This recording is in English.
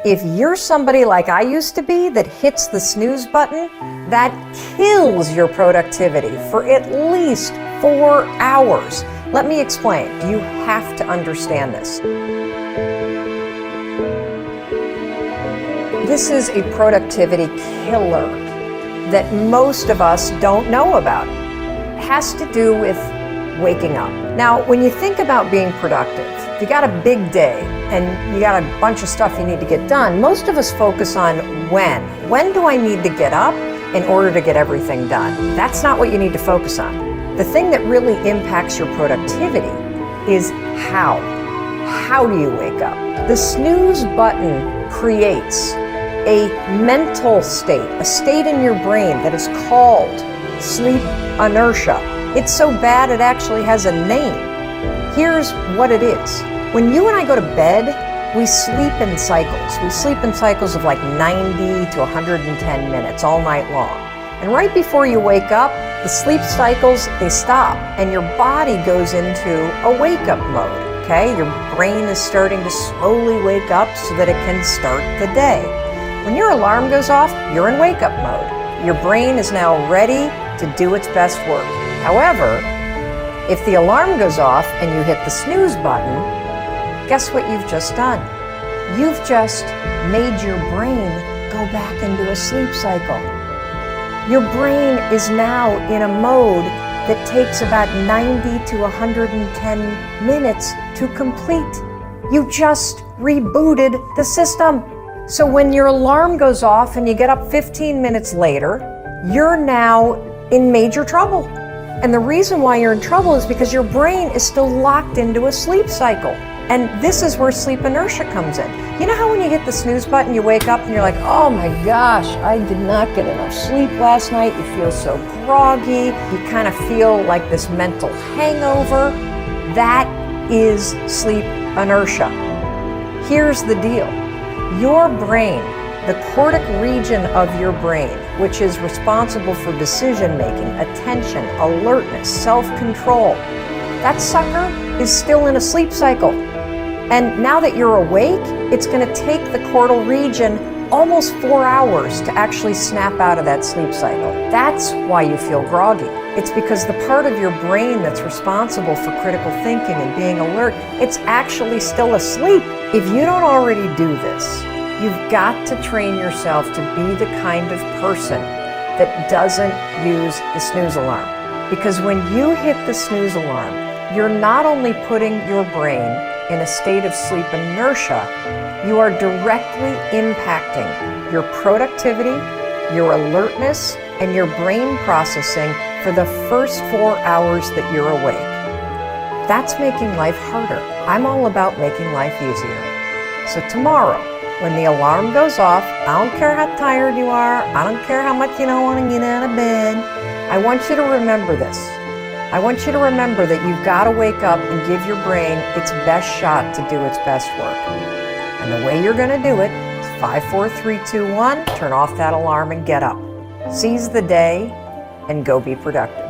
If you're somebody like I used to be that hits the snooze button, that kills your productivity for at least 4 hours. Let me explain. You have to understand this. This is a productivity killer that most of us don't know about. It has to do with waking up. Now, when you think about being productive, if you got a big day and you got a bunch of stuff you need to get done, most of us focus on when. When do I need to get up in order to get everything done? That's not what you need to focus on. The thing that really impacts your productivity is how. How do you wake up? The snooze button creates a mental state, a state in your brain that is called sleep inertia. It's so bad it actually has a name. Here's what it is. When you and I go to bed, we sleep in cycles. We sleep in cycles of like 90 to 110 minutes all night long. And right before you wake up, the sleep cycles, they stop and your body goes into a wake-up mode, okay? Your brain is starting to slowly wake up so that it can start the day. When your alarm goes off, you're in wake-up mode. Your brain is now ready to do its best work. However, if the alarm goes off and you hit the snooze button, guess what you've just done? You've just made your brain go back into a sleep cycle. Your brain is now in a mode that takes about 90 to 110 minutes to complete. You just rebooted the system. So when your alarm goes off and you get up 15 minutes later, you're now in major trouble. And the reason why you're in trouble is because your brain is still locked into a sleep cycle. And this is where sleep inertia comes in. You know how when you hit the snooze button, you wake up and you're like, oh my gosh, I did not get enough sleep last night. You feel so groggy. You kind of feel like this mental hangover. That is sleep inertia. Here's the deal. Your brain, the cortic region of your brain, which is responsible for decision-making, attention, alertness, self-control, that sucker is still in a sleep cycle. And now that you're awake, it's going to take the cortical region almost 4 hours to actually snap out of that sleep cycle. That's why you feel groggy. It's because the part of your brain that's responsible for critical thinking and being alert, it's actually still asleep. If you don't already do this, you've got to train yourself to be the kind of person that doesn't use the snooze alarm. Because when you hit the snooze alarm, you're not only putting your brain in a state of sleep inertia, you are directly impacting your productivity, your alertness, and your brain processing for the first 4 hours that you're awake. That's making life harder. I'm all about making life easier. So tomorrow, when the alarm goes off, I don't care how tired you are, I don't care how much you don't want to get out of bed, I want you to remember this. I want you to remember that you've got to wake up and give your brain its best shot to do its best work. And the way you're going to do it is 5, 4, 3, 2, 1, turn off that alarm and get up. Seize the day and go be productive.